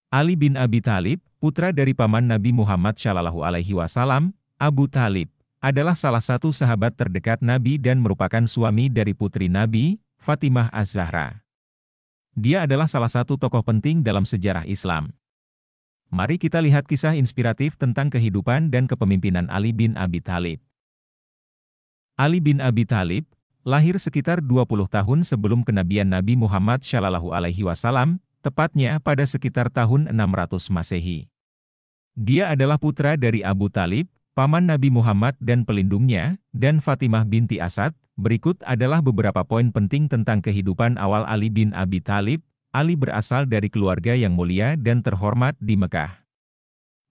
Ali bin Abi Thalib, putra dari paman Nabi Muhammad Shallallahu Alaihi Wasallam, Abu Thalib, adalah salah satu sahabat terdekat Nabi dan merupakan suami dari putri Nabi, Fatimah Az-Zahra. Dia adalah salah satu tokoh penting dalam sejarah Islam. Mari kita lihat kisah inspiratif tentang kehidupan dan kepemimpinan Ali bin Abi Thalib. Ali bin Abi Thalib lahir sekitar 20 tahun sebelum kenabian Nabi Muhammad Shallallahu Alaihi Wasallam, tepatnya pada sekitar tahun 600 Masehi. Dia adalah putra dari Abu Thalib, paman Nabi Muhammad dan pelindungnya, dan Fatimah binti Asad. Berikut adalah beberapa poin penting tentang kehidupan awal Ali bin Abi Thalib. Ali berasal dari keluarga yang mulia dan terhormat di Mekah.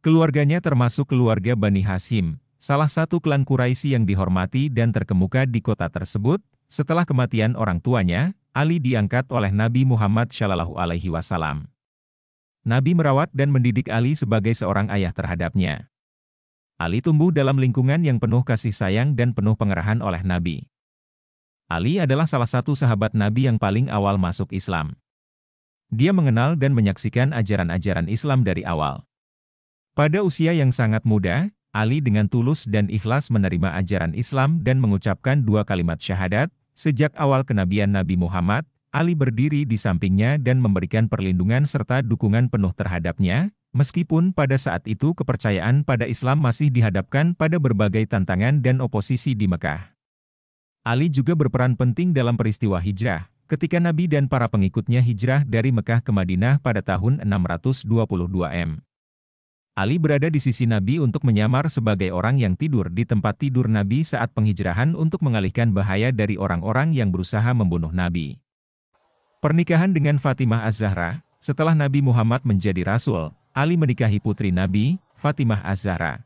Keluarganya termasuk keluarga Bani Hashim, salah satu klan Quraisy yang dihormati dan terkemuka di kota tersebut. Setelah kematian orang tuanya, Ali diangkat oleh Nabi Muhammad Shallallahu Alaihi Wasallam. Nabi merawat dan mendidik Ali sebagai seorang ayah terhadapnya. Ali tumbuh dalam lingkungan yang penuh kasih sayang dan penuh pengerahan oleh Nabi. Ali adalah salah satu sahabat Nabi yang paling awal masuk Islam. Dia mengenal dan menyaksikan ajaran-ajaran Islam dari awal. Pada usia yang sangat muda, Ali dengan tulus dan ikhlas menerima ajaran Islam dan mengucapkan 2 kalimat syahadat. Sejak awal kenabian Nabi Muhammad, Ali berdiri di sampingnya dan memberikan perlindungan serta dukungan penuh terhadapnya, meskipun pada saat itu kepercayaan pada Islam masih dihadapkan pada berbagai tantangan dan oposisi di Mekah. Ali juga berperan penting dalam peristiwa hijrah, ketika Nabi dan para pengikutnya hijrah dari Mekah ke Madinah pada tahun 622 M. Ali berada di sisi Nabi untuk menyamar sebagai orang yang tidur di tempat tidur Nabi saat penghijrahan untuk mengalihkan bahaya dari orang-orang yang berusaha membunuh Nabi. Pernikahan dengan Fatimah Az-Zahra. Setelah Nabi Muhammad menjadi Rasul, Ali menikahi putri Nabi, Fatimah Az-Zahra.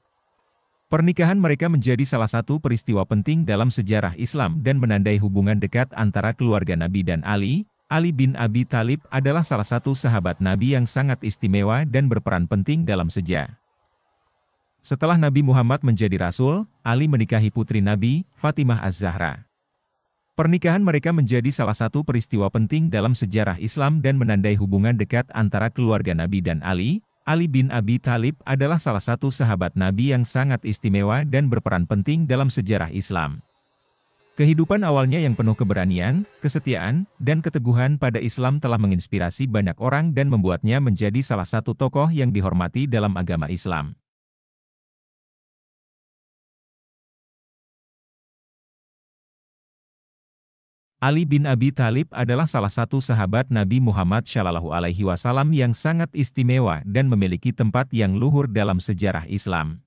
Pernikahan mereka menjadi salah satu peristiwa penting dalam sejarah Islam dan menandai hubungan dekat antara keluarga Nabi dan Ali. Ali bin Abi Thalib adalah salah satu sahabat Nabi yang sangat istimewa dan berperan penting dalam sejarah. Setelah Nabi Muhammad menjadi Rasul, Ali menikahi putri Nabi, Fatimah Az-Zahra. Pernikahan mereka menjadi salah satu peristiwa penting dalam sejarah Islam dan menandai hubungan dekat antara keluarga Nabi dan Ali. Ali bin Abi Thalib adalah salah satu sahabat Nabi yang sangat istimewa dan berperan penting dalam sejarah Islam. Kehidupan awalnya yang penuh keberanian, kesetiaan, dan keteguhan pada Islam telah menginspirasi banyak orang dan membuatnya menjadi salah satu tokoh yang dihormati dalam agama Islam. Ali bin Abi Thalib adalah salah satu sahabat Nabi Muhammad Shallallahu Alaihi Wasallam yang sangat istimewa dan memiliki tempat yang luhur dalam sejarah Islam.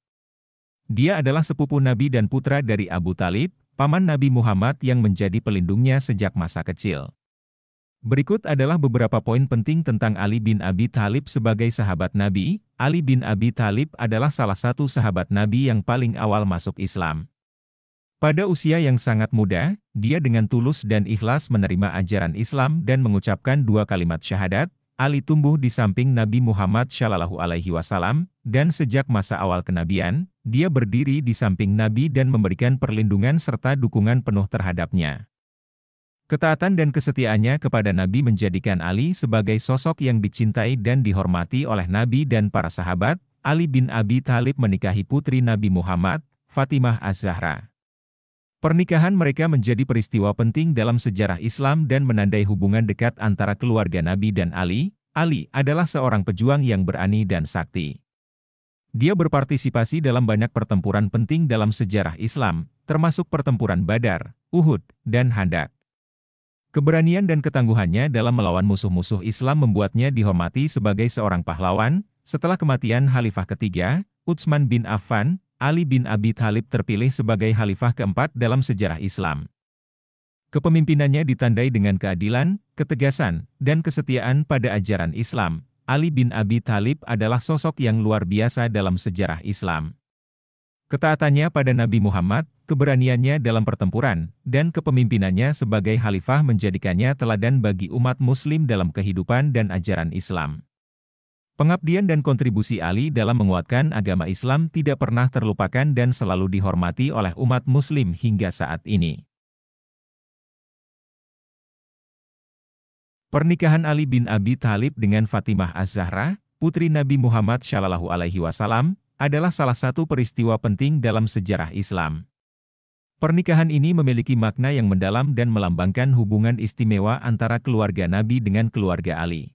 Dia adalah sepupu Nabi dan putra dari Abu Thalib, paman Nabi Muhammad yang menjadi pelindungnya sejak masa kecil. Berikut adalah beberapa poin penting tentang Ali bin Abi Thalib sebagai sahabat Nabi. Ali bin Abi Thalib adalah salah satu sahabat Nabi yang paling awal masuk Islam. Pada usia yang sangat muda, dia dengan tulus dan ikhlas menerima ajaran Islam dan mengucapkan 2 kalimat syahadat. Ali tumbuh di samping Nabi Muhammad Shallallahu Alaihi Wasallam, dan sejak masa awal kenabian, dia berdiri di samping Nabi dan memberikan perlindungan serta dukungan penuh terhadapnya. Ketaatan dan kesetiaannya kepada Nabi menjadikan Ali sebagai sosok yang dicintai dan dihormati oleh Nabi dan para sahabat. Ali bin Abi Thalib menikahi putri Nabi Muhammad, Fatimah Az-Zahra. Pernikahan mereka menjadi peristiwa penting dalam sejarah Islam dan menandai hubungan dekat antara keluarga Nabi dan Ali. Ali adalah seorang pejuang yang berani dan sakti. Dia berpartisipasi dalam banyak pertempuran penting dalam sejarah Islam, termasuk pertempuran Badar, Uhud, dan Khandaq. Keberanian dan ketangguhannya dalam melawan musuh-musuh Islam membuatnya dihormati sebagai seorang pahlawan. Setelah kematian Khalifah ketiga, Utsman bin Affan, Ali bin Abi Thalib terpilih sebagai Khalifah keempat dalam sejarah Islam. Kepemimpinannya ditandai dengan keadilan, ketegasan, dan kesetiaan pada ajaran Islam. Ali bin Abi Thalib adalah sosok yang luar biasa dalam sejarah Islam. Ketaatannya pada Nabi Muhammad, keberaniannya dalam pertempuran, dan kepemimpinannya sebagai Khalifah menjadikannya teladan bagi umat Muslim dalam kehidupan dan ajaran Islam. Pengabdian dan kontribusi Ali dalam menguatkan agama Islam tidak pernah terlupakan dan selalu dihormati oleh umat Muslim hingga saat ini. Pernikahan Ali bin Abi Thalib dengan Fatimah Az-Zahra. putri Nabi Muhammad Shallallahu Alaihi Wasallam, adalah salah satu peristiwa penting dalam sejarah Islam. Pernikahan ini memiliki makna yang mendalam dan melambangkan hubungan istimewa antara keluarga Nabi dengan keluarga Ali.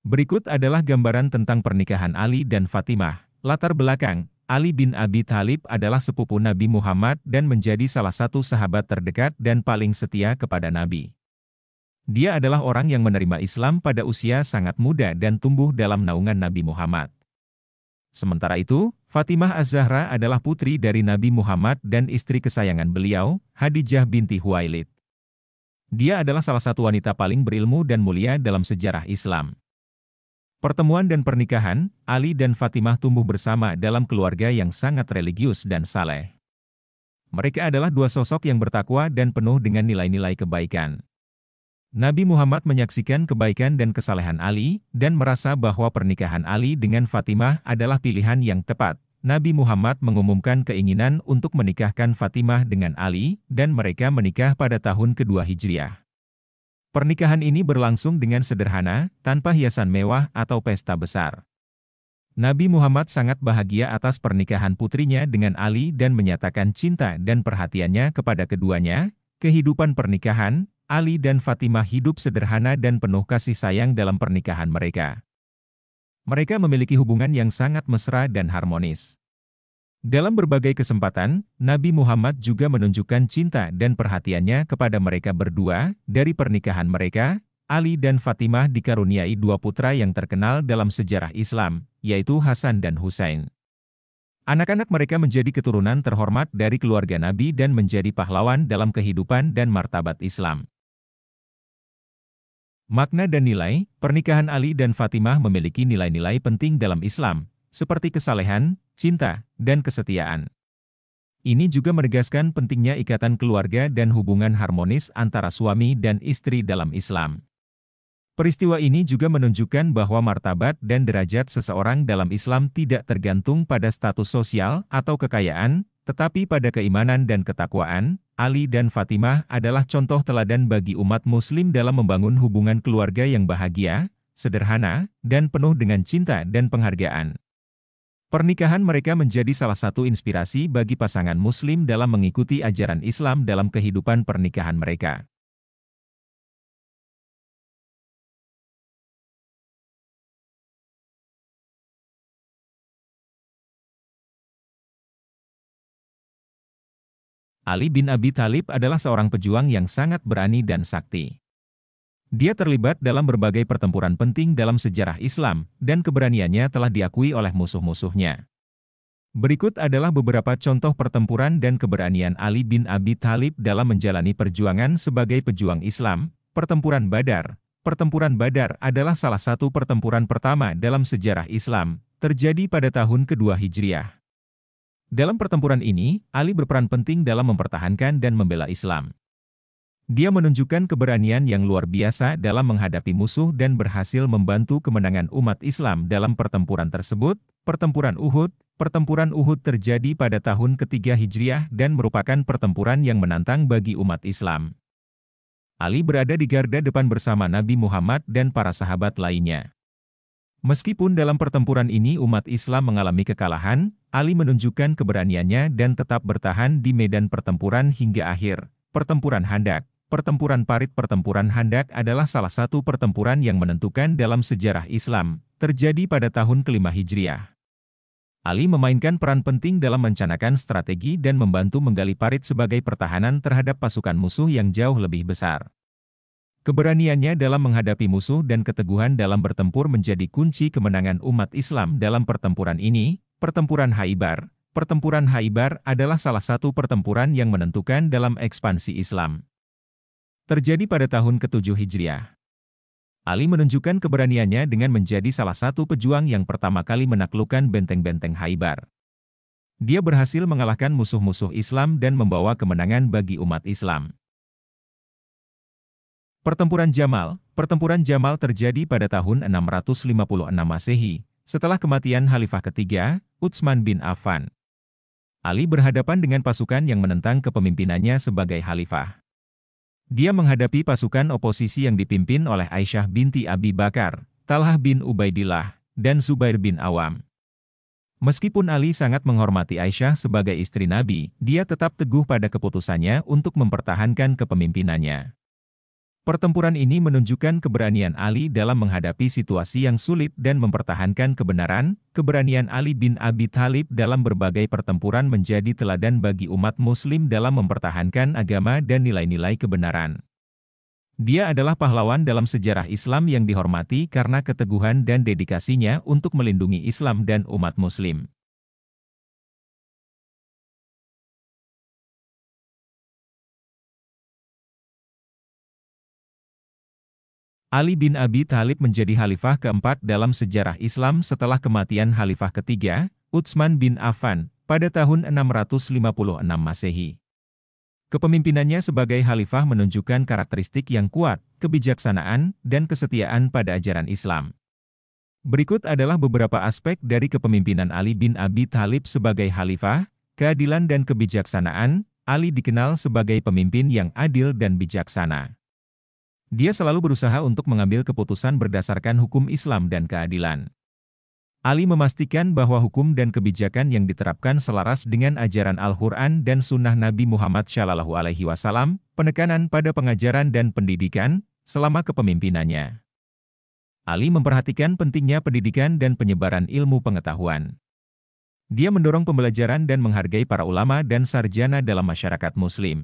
Berikut adalah gambaran tentang pernikahan Ali dan Fatimah. Latar belakang, Ali bin Abi Thalib adalah sepupu Nabi Muhammad dan menjadi salah satu sahabat terdekat dan paling setia kepada Nabi. Dia adalah orang yang menerima Islam pada usia sangat muda dan tumbuh dalam naungan Nabi Muhammad. Sementara itu, Fatimah Az-Zahra adalah putri dari Nabi Muhammad dan istri kesayangan beliau, Khadijah binti Khuwailid. Dia adalah salah satu wanita paling berilmu dan mulia dalam sejarah Islam. Pertemuan dan pernikahan, Ali dan Fatimah tumbuh bersama dalam keluarga yang sangat religius dan saleh. Mereka adalah dua sosok yang bertakwa dan penuh dengan nilai-nilai kebaikan. Nabi Muhammad menyaksikan kebaikan dan kesalehan Ali, dan merasa bahwa pernikahan Ali dengan Fatimah adalah pilihan yang tepat. Nabi Muhammad mengumumkan keinginan untuk menikahkan Fatimah dengan Ali, dan mereka menikah pada tahun kedua Hijriah. Pernikahan ini berlangsung dengan sederhana, tanpa hiasan mewah atau pesta besar. Nabi Muhammad sangat bahagia atas pernikahan putrinya dengan Ali dan menyatakan cinta dan perhatiannya kepada keduanya. Kehidupan pernikahan, Ali dan Fatimah hidup sederhana dan penuh kasih sayang dalam pernikahan mereka. Mereka memiliki hubungan yang sangat mesra dan harmonis. Dalam berbagai kesempatan, Nabi Muhammad juga menunjukkan cinta dan perhatiannya kepada mereka berdua. Dari pernikahan mereka, Ali dan Fatimah dikaruniai dua putra yang terkenal dalam sejarah Islam, yaitu Hasan dan Husain. Anak-anak mereka menjadi keturunan terhormat dari keluarga Nabi dan menjadi pahlawan dalam kehidupan dan martabat Islam. Makna dan nilai, pernikahan Ali dan Fatimah memiliki nilai-nilai penting dalam Islam, seperti kesalehan, cinta, dan kesetiaan. Ini juga menegaskan pentingnya ikatan keluarga dan hubungan harmonis antara suami dan istri dalam Islam. Peristiwa ini juga menunjukkan bahwa martabat dan derajat seseorang dalam Islam tidak tergantung pada status sosial atau kekayaan, tetapi pada keimanan dan ketakwaan. Ali dan Fatimah adalah contoh teladan bagi umat Muslim dalam membangun hubungan keluarga yang bahagia, sederhana, dan penuh dengan cinta dan penghargaan. Pernikahan mereka menjadi salah satu inspirasi bagi pasangan Muslim dalam mengikuti ajaran Islam dalam kehidupan pernikahan mereka. Ali bin Abi Thalib adalah seorang pejuang yang sangat berani dan sakti. Dia terlibat dalam berbagai pertempuran penting dalam sejarah Islam, dan keberaniannya telah diakui oleh musuh-musuhnya. Berikut adalah beberapa contoh pertempuran dan keberanian Ali bin Abi Thalib dalam menjalani perjuangan sebagai pejuang Islam. Pertempuran Badar. Pertempuran Badar adalah salah satu pertempuran pertama dalam sejarah Islam, terjadi pada tahun kedua Hijriah. Dalam pertempuran ini, Ali berperan penting dalam mempertahankan dan membela Islam. Dia menunjukkan keberanian yang luar biasa dalam menghadapi musuh dan berhasil membantu kemenangan umat Islam dalam pertempuran tersebut. Pertempuran Uhud. Pertempuran Uhud terjadi pada tahun ketiga Hijriah dan merupakan pertempuran yang menantang bagi umat Islam. Ali berada di garda depan bersama Nabi Muhammad dan para sahabat lainnya. Meskipun dalam pertempuran ini umat Islam mengalami kekalahan, Ali menunjukkan keberaniannya dan tetap bertahan di medan pertempuran hingga akhir. Pertempuran Handak. Pertempuran Parit. Pertempuran Handak adalah salah satu pertempuran yang menentukan dalam sejarah Islam, terjadi pada tahun kelima Hijriah. Ali memainkan peran penting dalam merencanakan strategi dan membantu menggali parit sebagai pertahanan terhadap pasukan musuh yang jauh lebih besar. Keberaniannya dalam menghadapi musuh dan keteguhan dalam bertempur menjadi kunci kemenangan umat Islam dalam pertempuran ini. Pertempuran Khaibar. Pertempuran Khaibar adalah salah satu pertempuran yang menentukan dalam ekspansi Islam. Terjadi pada tahun ke-7 Hijriah. Ali menunjukkan keberaniannya dengan menjadi salah satu pejuang yang pertama kali menaklukkan benteng-benteng Khaibar. Dia berhasil mengalahkan musuh-musuh Islam dan membawa kemenangan bagi umat Islam. Pertempuran Jamal. Pertempuran Jamal terjadi pada tahun 656 Masehi, setelah kematian Khalifah ketiga, Utsman bin Affan. Ali berhadapan dengan pasukan yang menentang kepemimpinannya sebagai Khalifah. Dia menghadapi pasukan oposisi yang dipimpin oleh Aisyah binti Abi Bakar, Talhah bin Ubaidillah, dan Zubair bin Awam. Meskipun Ali sangat menghormati Aisyah sebagai istri Nabi, dia tetap teguh pada keputusannya untuk mempertahankan kepemimpinannya. Pertempuran ini menunjukkan keberanian Ali dalam menghadapi situasi yang sulit dan mempertahankan kebenaran. Keberanian Ali bin Abi Thalib dalam berbagai pertempuran menjadi teladan bagi umat Muslim dalam mempertahankan agama dan nilai-nilai kebenaran. Dia adalah pahlawan dalam sejarah Islam yang dihormati karena keteguhan dan dedikasinya untuk melindungi Islam dan umat Muslim. Ali bin Abi Thalib menjadi khalifah keempat dalam sejarah Islam setelah kematian khalifah ketiga, Utsman bin Affan, pada tahun 656 Masehi. Kepemimpinannya sebagai khalifah menunjukkan karakteristik yang kuat, kebijaksanaan, dan kesetiaan pada ajaran Islam. Berikut adalah beberapa aspek dari kepemimpinan Ali bin Abi Thalib sebagai khalifah. Keadilan dan kebijaksanaan. Ali dikenal sebagai pemimpin yang adil dan bijaksana. Dia selalu berusaha untuk mengambil keputusan berdasarkan hukum Islam dan keadilan. Ali memastikan bahwa hukum dan kebijakan yang diterapkan selaras dengan ajaran Al-Quran dan Sunnah Nabi Muhammad SAW. Penekanan pada pengajaran dan pendidikan selama kepemimpinannya. Ali memperhatikan pentingnya pendidikan dan penyebaran ilmu pengetahuan. Dia mendorong pembelajaran dan menghargai para ulama dan sarjana dalam masyarakat Muslim.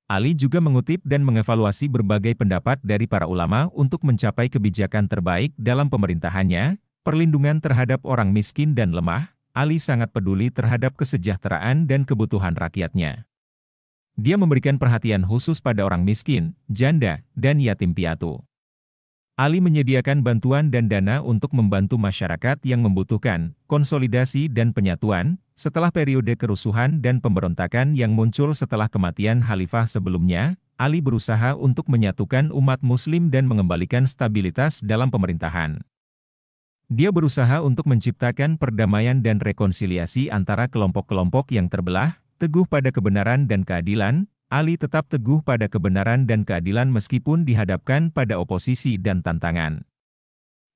Ali juga mengutip dan mengevaluasi berbagai pendapat dari para ulama untuk mencapai kebijakan terbaik dalam pemerintahannya. Perlindungan terhadap orang miskin dan lemah. Ali sangat peduli terhadap kesejahteraan dan kebutuhan rakyatnya. Dia memberikan perhatian khusus pada orang miskin, janda, dan yatim piatu. Ali menyediakan bantuan dan dana untuk membantu masyarakat yang membutuhkan. Konsolidasi dan penyatuan. Setelah periode kerusuhan dan pemberontakan yang muncul setelah kematian khalifah sebelumnya, Ali berusaha untuk menyatukan umat Muslim dan mengembalikan stabilitas dalam pemerintahan. Dia berusaha untuk menciptakan perdamaian dan rekonsiliasi antara kelompok-kelompok yang terbelah. Teguh pada kebenaran dan keadilan. Ali tetap teguh pada kebenaran dan keadilan meskipun dihadapkan pada oposisi dan tantangan.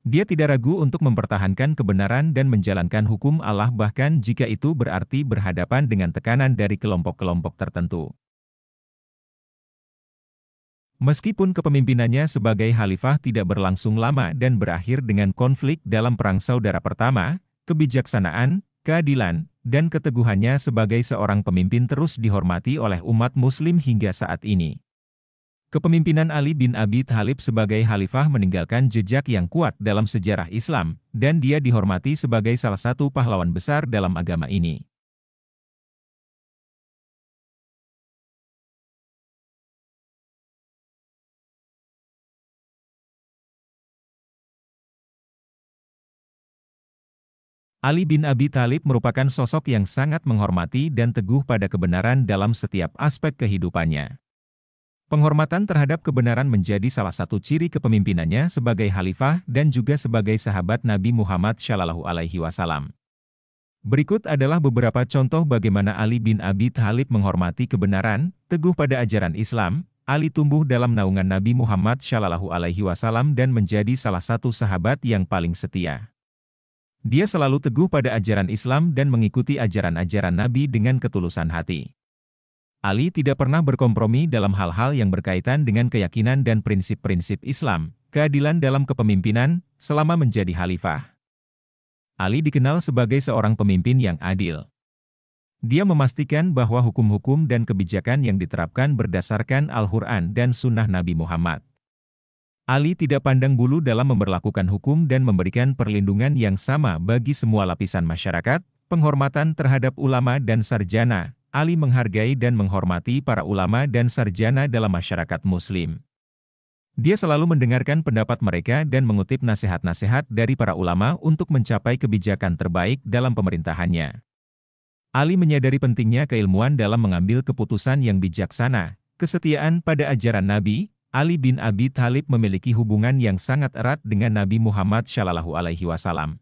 Dia tidak ragu untuk mempertahankan kebenaran dan menjalankan hukum Allah bahkan jika itu berarti berhadapan dengan tekanan dari kelompok-kelompok tertentu. Meskipun kepemimpinannya sebagai khalifah tidak berlangsung lama dan berakhir dengan konflik dalam Perang Saudara Pertama, kebijaksanaan, keadilan, dan keteguhannya sebagai seorang pemimpin terus dihormati oleh umat Muslim hingga saat ini. Kepemimpinan Ali bin Abi Thalib sebagai khalifah meninggalkan jejak yang kuat dalam sejarah Islam, dan dia dihormati sebagai salah satu pahlawan besar dalam agama ini. Ali bin Abi Thalib merupakan sosok yang sangat menghormati dan teguh pada kebenaran dalam setiap aspek kehidupannya. Penghormatan terhadap kebenaran menjadi salah satu ciri kepemimpinannya sebagai khalifah dan juga sebagai sahabat Nabi Muhammad SAW. Berikut adalah beberapa contoh bagaimana Ali bin Abi Thalib menghormati kebenaran, teguh pada ajaran Islam. Ali tumbuh dalam naungan Nabi Muhammad SAW dan menjadi salah satu sahabat yang paling setia. Dia selalu teguh pada ajaran Islam dan mengikuti ajaran-ajaran Nabi dengan ketulusan hati. Ali tidak pernah berkompromi dalam hal-hal yang berkaitan dengan keyakinan dan prinsip-prinsip Islam, keadilan dalam kepemimpinan, selama menjadi khalifah. Ali dikenal sebagai seorang pemimpin yang adil. Dia memastikan bahwa hukum-hukum dan kebijakan yang diterapkan berdasarkan Al-Quran dan Sunnah Nabi Muhammad. Ali tidak pandang bulu dalam memberlakukan hukum dan memberikan perlindungan yang sama bagi semua lapisan masyarakat. Penghormatan terhadap ulama dan sarjana. Ali menghargai dan menghormati para ulama dan sarjana dalam masyarakat Muslim. Dia selalu mendengarkan pendapat mereka dan mengutip nasihat-nasihat dari para ulama untuk mencapai kebijakan terbaik dalam pemerintahannya. Ali menyadari pentingnya keilmuan dalam mengambil keputusan yang bijaksana. Kesetiaan pada ajaran Nabi. Ali bin Abi Thalib memiliki hubungan yang sangat erat dengan Nabi Muhammad SAW.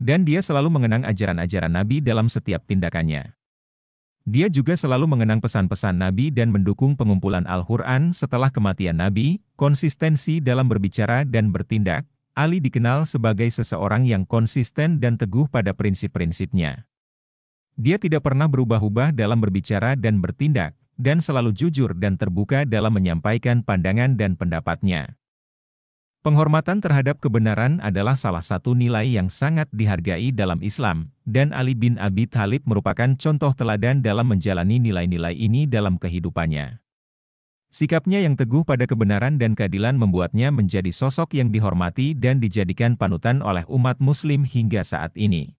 Dan dia selalu mengenang ajaran-ajaran Nabi dalam setiap tindakannya. Dia juga selalu mengenang pesan-pesan Nabi dan mendukung pengumpulan Al-Quran setelah kematian Nabi. Konsistensi dalam berbicara dan bertindak. Ali dikenal sebagai seseorang yang konsisten dan teguh pada prinsip-prinsipnya. Dia tidak pernah berubah-ubah dalam berbicara dan bertindak, dan selalu jujur dan terbuka dalam menyampaikan pandangan dan pendapatnya. Penghormatan terhadap kebenaran adalah salah satu nilai yang sangat dihargai dalam Islam, dan Ali bin Abi Thalib merupakan contoh teladan dalam menjalani nilai-nilai ini dalam kehidupannya. Sikapnya yang teguh pada kebenaran dan keadilan membuatnya menjadi sosok yang dihormati dan dijadikan panutan oleh umat Muslim hingga saat ini.